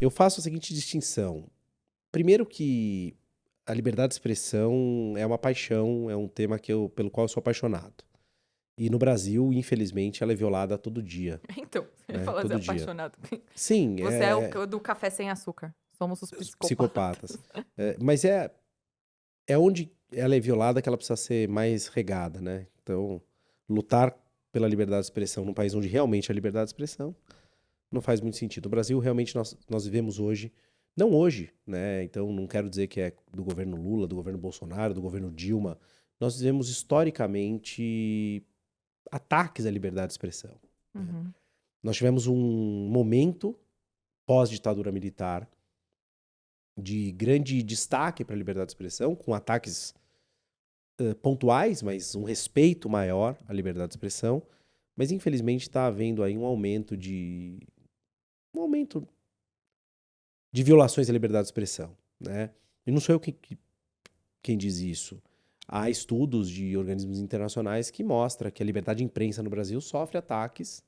Eu faço a seguinte distinção. Primeiro que a liberdade de expressão é uma paixão, é um tema pelo qual eu sou apaixonado. E no Brasil, infelizmente, ela é violada todo dia, Então, você né? falou assim, Todo dia. apaixonado. Sim, Você é o do café sem açúcar. Somos os os psicopatas. psicopatas. Mas é onde ela é violada que ela precisa ser mais regada, né? Então, lutar pela liberdade de expressão num país onde realmente é liberdade de expressão não faz muito sentido. No Brasil, realmente, nós vivemos hoje, não hoje, né? Então, não quero dizer que é do governo Lula, do governo Bolsonaro, do governo Dilma. Nós vivemos historicamente ataques à liberdade de expressão, né? Uhum. Nós tivemos um momento pós-ditadura militar de grande destaque para a liberdade de expressão, com ataques pontuais, mas um respeito maior à liberdade de expressão. Mas infelizmente está havendo aí um aumento de violações à liberdade de expressão, né? E não sou eu quem diz isso. Há estudos de organismos internacionais que mostram que a liberdade de imprensa no Brasil sofre ataques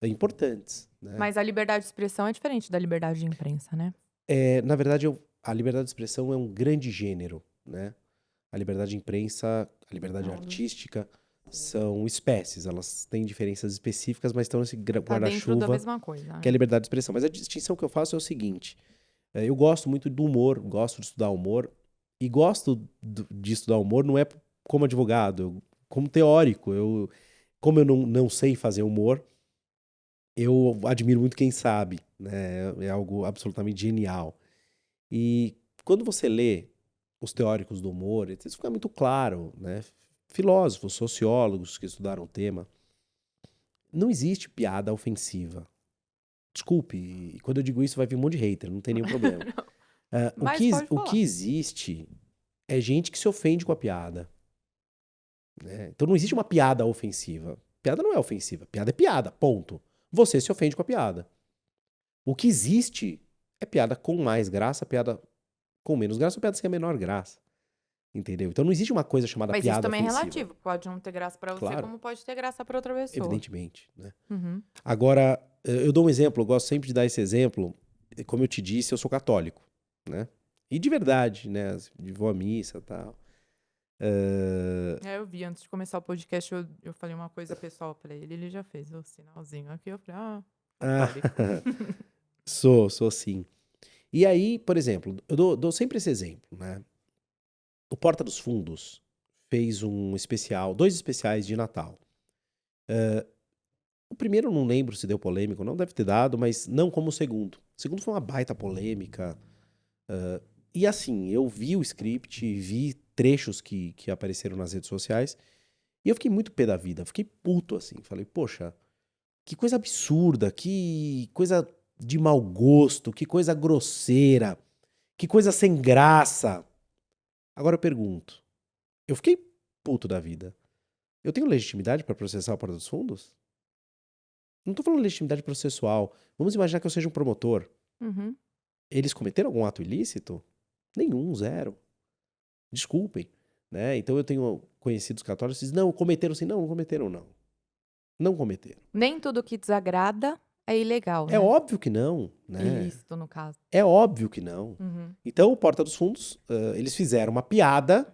importantes, né? Mas a liberdade de expressão é diferente da liberdade de imprensa, né? Na verdade, a liberdade de expressão é um grande gênero, né? A liberdade de imprensa, a liberdade Não, artística são espécies, elas têm diferenças específicas, mas estão nesse tá dentro da guarda-chuva mesma coisa, que é a né? liberdade de expressão. Mas a distinção que eu faço é o seguinte: eu gosto muito do humor, gosto de estudar humor, e gosto de estudar humor não é como advogado, como teórico. Como eu não sei fazer humor, eu admiro muito quem sabe, né? É algo absolutamente genial. E quando você lê os teóricos do humor, isso fica muito claro, né? Filósofos, sociólogos que estudaram o tema, não existe piada ofensiva. Desculpe, e quando eu digo isso vai vir um monte de hater, não tem nenhum problema. Mas pode O que falar. existe é gente que se ofende com a piada, né? Então não existe uma piada ofensiva. Piada não é ofensiva, piada é piada, ponto. Você se ofende com a piada. O que existe é piada com mais graça, piada com menos graça ou piada sem a menor graça. Entendeu? Então não existe uma coisa chamada Mas isso piada também é ofensiva. relativo. Pode não ter graça pra você, Claro, como pode ter graça pra outra pessoa. evidentemente, né? Uhum. Agora, eu dou um exemplo, eu gosto sempre de dar esse exemplo. Como eu te disse, eu sou católico, né? E de verdade, né? Vou à missa e tal. É, eu vi, antes de começar o podcast, eu falei uma coisa pessoal pra ele já fez o sinalzinho aqui, eu falei, Ah, católico. sou sim. E aí, por exemplo, eu dou sempre esse exemplo, né? O Porta dos Fundos fez um especial, 2 especiais de Natal. O primeiro eu não lembro se deu polêmica ou não, deve ter dado, mas não como o segundo. O segundo foi uma baita polêmica. E assim, eu vi o script, vi trechos que apareceram nas redes sociais, e eu fiquei muito pé da vida, fiquei puto assim. Falei, poxa, que coisa absurda, que coisa de mau gosto, que coisa grosseira, que coisa sem graça. Agora eu pergunto, eu fiquei puto da vida. Eu tenho legitimidade para processar o Porta dos Fundos? Não tô falando legitimidade processual. Vamos imaginar que eu seja um promotor. Uhum. Eles cometeram algum ato ilícito? Nenhum, zero. Desculpem, né? Então eu tenho conhecidos católicos que dizem, não, cometeram sim. Não, não cometeram não. Não cometeram. Nem tudo que desagrada é ilegal, É né? óbvio que não, né? Ilícito, no caso. É óbvio que não. Uhum. Então o Porta dos Fundos, eles fizeram uma piada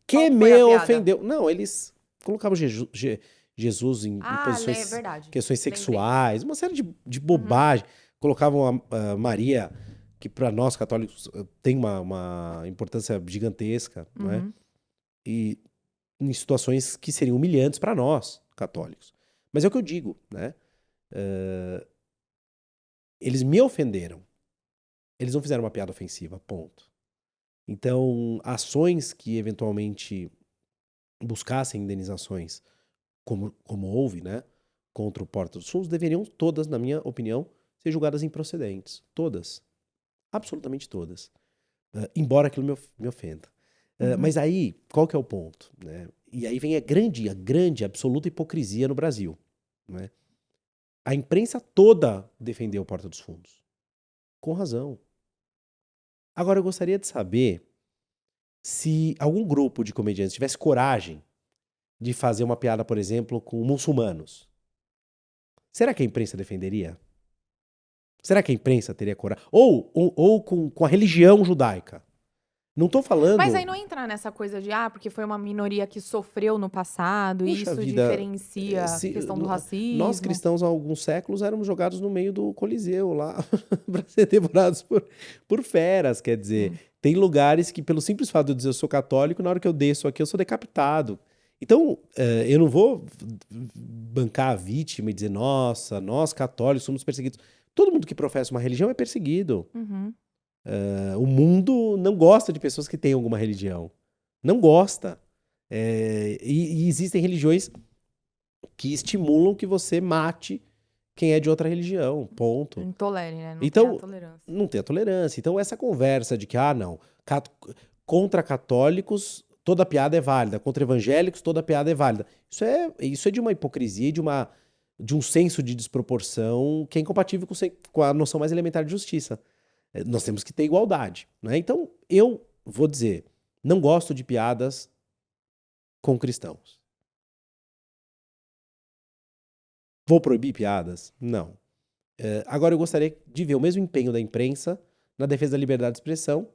que Qual foi a me piada? ofendeu. Não, eles colocavam Jesus em posições, Verdade. questões Lembrei. sexuais, uma série de Uhum. bobagem. Colocavam a Maria, que para nós católicos tem uma importância gigantesca, não é? Uhum. E em situações que seriam humilhantes para nós católicos. Mas é o que eu digo, né? Eles me ofenderam. Eles não fizeram uma piada ofensiva, ponto. Então, ações que eventualmente buscassem indenizações, como houve, né, contra o Porta dos Fundos, deveriam todas, na minha opinião, ser julgadas improcedentes. Todas. Absolutamente todas. Embora aquilo me ofenda. Uhum. Mas aí, qual que é o ponto? Né? E aí vem a grande, absoluta hipocrisia no Brasil. Né? A imprensa toda defendeu o Porta dos Fundos. Com razão. Agora, eu gostaria de saber se algum grupo de comediantes tivesse coragem de fazer uma piada, por exemplo, com muçulmanos. Será que a imprensa defenderia? Será que a imprensa teria coragem? Ou com a religião judaica? Não tô falando... Mas aí não entra nessa coisa de, porque foi uma minoria que sofreu no passado e Puxa isso vida, diferencia a questão do nós racismo. cristãos há alguns séculos éramos jogados no meio do Coliseu lá para ser devorados por feras, quer dizer, tem lugares que pelo simples fato de eu dizer eu sou católico, na hora que eu desço aqui eu sou decapitado. Então, eu não vou bancar a vítima e dizer, nossa, nós católicos somos perseguidos. Todo mundo que professa uma religião é perseguido. O mundo não gosta de pessoas que têm alguma religião. Não gosta. E existem religiões que estimulam que você mate quem é de outra religião, ponto. Não tolere, né? Não Então, tem a tolerância. não tem a tolerância. Então, essa conversa de que, não, contra católicos toda piada é válida, contra evangélicos toda piada é válida. Isso é de uma hipocrisia e de um senso de desproporção que é incompatível com a noção mais elementar de justiça. Nós temos que ter igualdade, né? Então, eu vou dizer, não gosto de piadas com cristãos. Vou proibir piadas? Não. Agora, eu gostaria de ver o mesmo empenho da imprensa na defesa da liberdade de expressão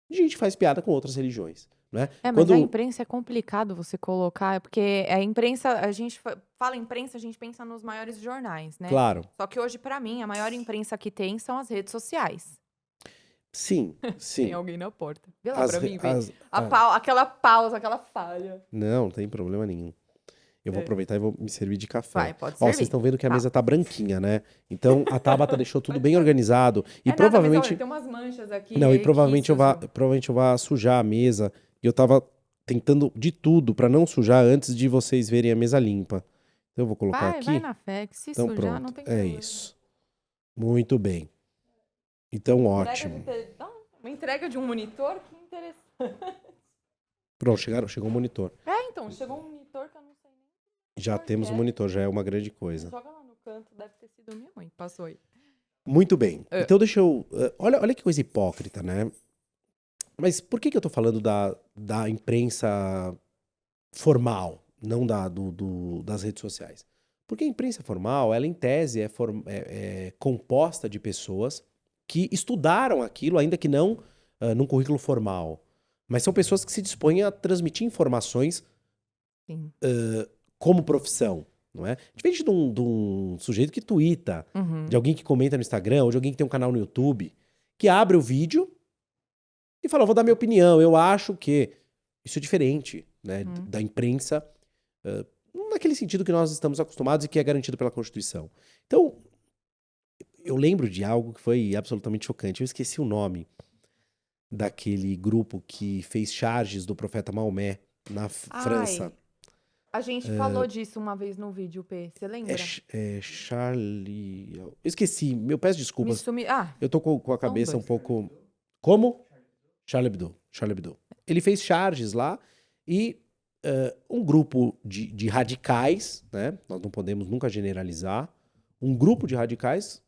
de gente que faz piada com outras religiões, né? Mas a imprensa é complicado você colocar, porque a imprensa, a gente fala imprensa, a gente pensa nos maiores jornais, né? Claro. Só que hoje, pra mim, a maior imprensa que tem são as redes sociais. Sim. Tem alguém na porta. Vê lá pra mim, vê. Aquela pausa, aquela falha. Não tem problema nenhum. Eu vou aproveitar e vou me servir de café. Vai, pode servir. Vocês estão vendo que a mesa tá branquinha, né? Então, a Tabata deixou tudo bem organizado. E provavelmente... Mas, olha, tem umas manchas aqui. Não, e provavelmente eu vá sujar a mesa. E eu tava tentando de tudo pra não sujar antes de vocês verem a mesa limpa. Então, eu vou colocar aqui. Vai na fé, que se então, sujar pronto. não tem problema. É isso. Muito bem. Então, ótimo. Uma entrega de um monitor? Que interessante. Pronto, chegou o monitor. Então, chegou um monitor que eu não sei nem. Já temos um monitor, já é uma grande coisa. Joga lá no canto, deve ter sido minha mãe. Passou aí. Muito bem. Então, deixa eu... olha que coisa hipócrita, né? Mas por que eu tô falando da imprensa formal, não das redes sociais? Porque a imprensa formal, ela em tese é composta de pessoas que estudaram aquilo, ainda que não num currículo formal. Mas são pessoas que se dispõem a transmitir informações como profissão, não é? Diferente de um sujeito que tuita, de alguém que comenta no Instagram, ou de alguém que tem um canal no YouTube, que abre o vídeo e fala, vou dar minha opinião, eu acho que... Isso é diferente, né, da imprensa, naquele sentido que nós estamos acostumados e que é garantido pela Constituição. Então, eu lembro de algo que foi absolutamente chocante. Eu esqueci o nome daquele grupo que fez charges do profeta Maomé na França. A gente falou disso uma vez no vídeo, P. Você lembra? Charlie... Eu esqueci, eu peço desculpas. Eu tô com a cabeça um pouco... Como? Charlie Hebdo. Ele fez charges lá e um grupo de radicais, né? Nós não podemos nunca generalizar. Um grupo de radicais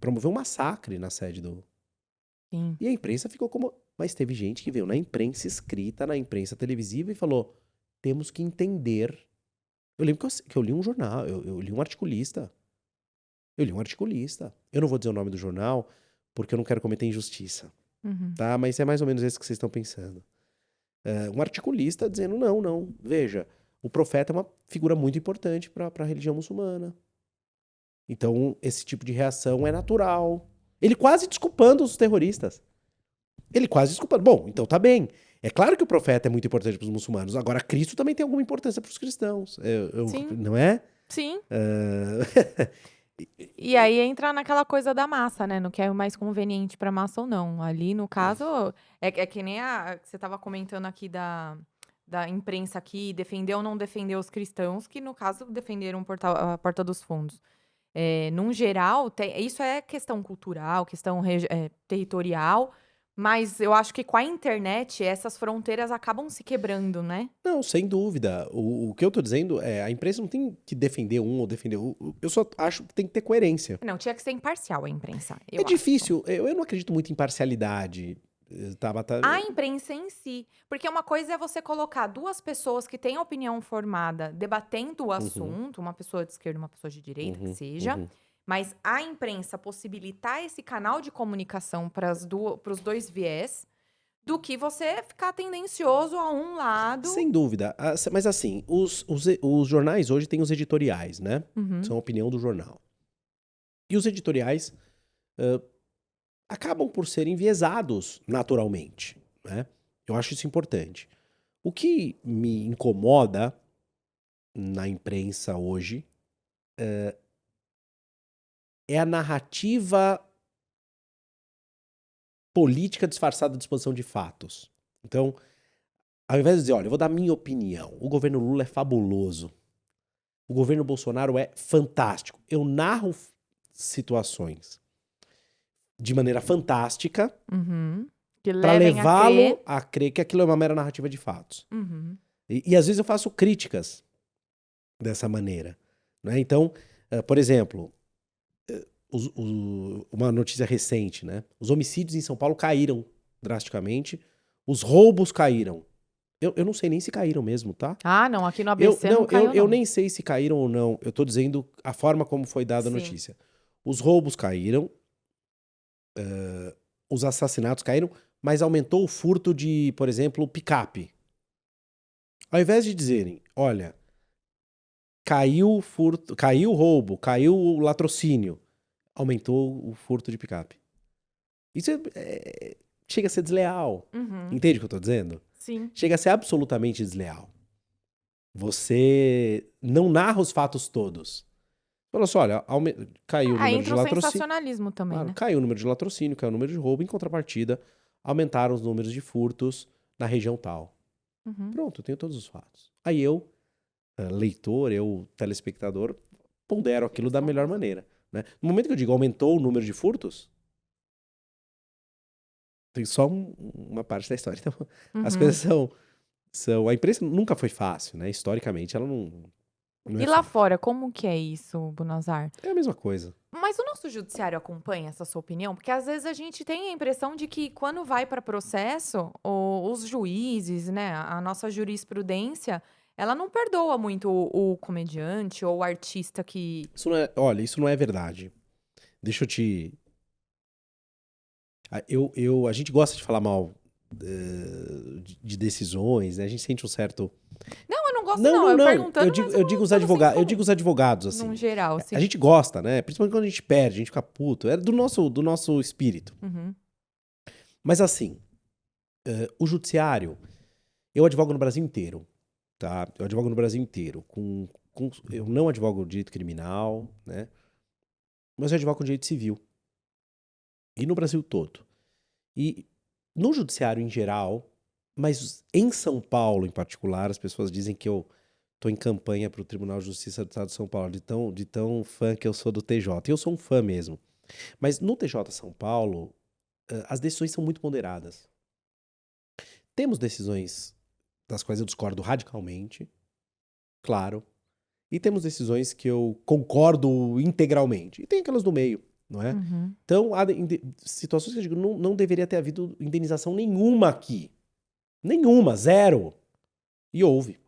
promoveu um massacre na sede do... Sim. E a imprensa ficou como... Mas teve gente que veio na imprensa escrita, na imprensa televisiva e falou, temos que entender... Eu lembro que eu li um jornal, eu li um articulista. Eu não vou dizer o nome do jornal porque eu não quero cometer injustiça. Tá? Mas é mais ou menos isso que vocês estão pensando. Um articulista dizendo, não, veja, o profeta é uma figura muito importante para a religião muçulmana. Então, esse tipo de reação é natural. Ele quase desculpando os terroristas. Bom, então tá bem. É claro que o profeta é muito importante para os muçulmanos. Agora, Cristo também tem alguma importância para os cristãos. Sim. Não é? Sim. E aí entra naquela coisa da massa, né? No que é mais conveniente para massa ou não. Ali, no caso, é que nem você estava comentando aqui da imprensa que defendeu ou não defendeu os cristãos, que no caso defenderam a Porta dos Fundos. Num geral, isso é questão cultural, questão territorial, mas eu acho que com a internet essas fronteiras acabam se quebrando, né? Não, sem dúvida. O que eu tô dizendo é, a imprensa não tem que defender um ou defender outro. Eu só acho que tem que ter coerência. Não, tinha que ser imparcial a imprensa. É difícil. Eu não acredito muito em parcialidade. A imprensa em si. Porque uma coisa é você colocar duas pessoas que têm opinião formada debatendo o assunto, uma pessoa de esquerda e uma pessoa de direita, que seja. Mas a imprensa possibilitar esse canal de comunicação para os dois viés, do que você ficar tendencioso a um lado. Sem dúvida. Mas assim, os jornais hoje têm os editoriais, né? Uhum. São a opinião do jornal. E os editoriais acabam por serem enviesados naturalmente, né? Eu acho isso importante. O que me incomoda na imprensa hoje é a narrativa política disfarçada de exposição de fatos. Então, ao invés de dizer, olha, eu vou dar minha opinião, o governo Lula é fabuloso, o governo Bolsonaro é fantástico. Eu narro situações de maneira fantástica Que para levem a levá-lo crer. a crer que aquilo é uma mera narrativa de fatos. Uhum. E às vezes eu faço críticas dessa maneira, né? Então, por exemplo, uma notícia recente, né? Os homicídios em São Paulo caíram drasticamente, os roubos caíram. Eu não sei nem se caíram mesmo, tá? Ah, não, aqui no ABC não caiu, Eu não. nem sei se caíram ou não. Eu tô dizendo a forma como foi dada a Sim. notícia. Os roubos caíram, os assassinatos caíram, mas aumentou o furto de, por exemplo, picape. Ao invés de dizerem, olha, caiu o furto, caiu o roubo, caiu o latrocínio, aumentou o furto de picape. Isso chega a ser desleal. Uhum. Entende o que eu tô dizendo? Sim. Chega a ser absolutamente desleal. Você não narra os fatos todos. Fala só, olha, caiu o número de Entra o latrocínio. sensacionalismo também, Claro, né? caiu o número de latrocínio, caiu o número de roubo, em contrapartida, aumentaram os números de furtos na região tal. Uhum. Pronto, eu tenho todos os fatos. Aí eu, leitor, eu, telespectador, pondero aquilo da melhor maneira. Né? No momento que eu digo aumentou o número de furtos, tem só uma parte da história. Então, as coisas são. A imprensa nunca foi fácil, né? Historicamente, ela não é E lá fácil. fora, como que é isso, Bonazar? É a mesma coisa. Mas o nosso judiciário acompanha essa sua opinião? Porque às vezes a gente tem a impressão de que quando vai para processo, os juízes, né, a nossa jurisprudência, ela não perdoa muito o comediante ou o artista que. Olha, isso não é verdade. Deixa eu te. A gente gosta de falar mal de decisões, né? A gente sente um certo. Não, eu não gosto, não. Eu Não. perguntando, mas Eu digo os pelo senso advogados. Eu comum, digo os advogados, assim. num geral, assim. A gente gosta, né? Principalmente quando a gente perde, a gente fica puto. É do nosso espírito. Uhum. Mas assim, o judiciário, eu advogo no Brasil inteiro, tá? Eu advogo no Brasil inteiro. Eu não advogo direito criminal, né? Mas eu advogo com direito civil. E no Brasil todo. E no judiciário em geral, mas em São Paulo em particular, as pessoas dizem que eu tô em campanha para o Tribunal de Justiça do Estado de São Paulo, de tão fã que eu sou do TJ. E eu sou um fã mesmo. Mas no TJ São Paulo, as decisões são muito ponderadas. Temos decisões das quais eu discordo radicalmente, claro. E temos decisões que eu concordo integralmente. E tem aquelas do meio, não é? Uhum. Então, há situações que eu digo, não deveria ter havido indenização nenhuma aqui. Nenhuma, zero. E houve.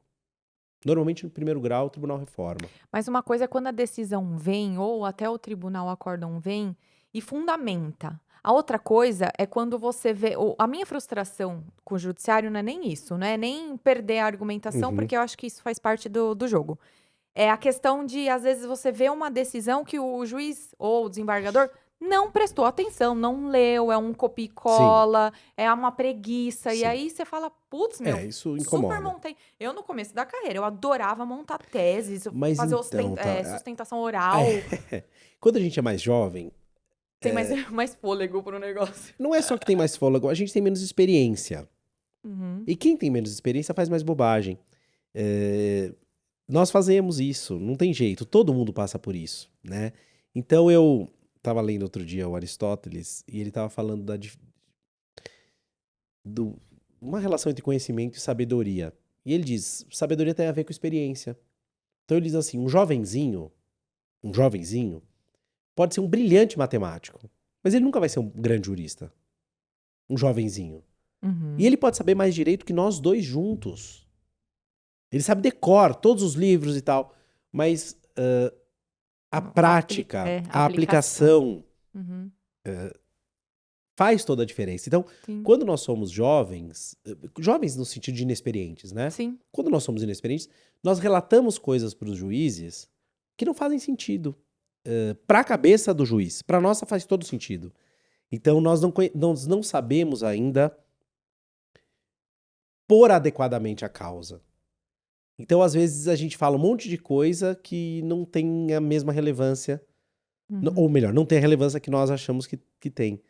Normalmente, no primeiro grau, o tribunal reforma. Mas uma coisa é quando a decisão vem, ou até o tribunal acórdão vem, e fundamenta. A outra coisa é quando você vê. A minha frustração com o judiciário não é nem isso, não é nem perder a argumentação, Uhum. porque eu acho que isso faz parte do jogo. É a questão de, às vezes, você vê uma decisão que o juiz ou o desembargador não prestou atenção, não leu, é um copia e cola, é uma preguiça. E Sim. aí você fala, putz, meu, Isso incomoda. super montei. Eu, no começo da carreira, eu adorava montar teses, Mas fazer então, sustentação oral. Quando a gente é mais jovem, Tem mais fôlego pro negócio. não é só que tem mais fôlego, a gente tem menos experiência. Uhum. E quem tem menos experiência faz mais bobagem. Nós fazemos isso, não tem jeito, todo mundo passa por isso, né? Então eu estava lendo outro dia o Aristóteles e ele estava falando uma relação entre conhecimento e sabedoria. E ele diz, sabedoria tem a ver com experiência. Então ele diz assim, um jovenzinho pode ser um brilhante matemático, mas ele nunca vai ser um grande jurista. Um jovenzinho. Uhum. E ele pode saber mais direito que nós dois juntos. Ele sabe decor todos os livros e tal, mas a prática, a aplicação Uhum, faz toda a diferença. Então, sim, quando nós somos jovens, jovens no sentido de inexperientes, né? sim. Quando nós somos inexperientes, nós relatamos coisas para os juízes que não fazem sentido. Para a cabeça do juiz, para nossa faz todo sentido. Então, nós não sabemos ainda pôr adequadamente a causa. Então, às vezes, a gente fala um monte de coisa que não tem a mesma relevância, Uhum, ou melhor, não tem a relevância que nós achamos que tem.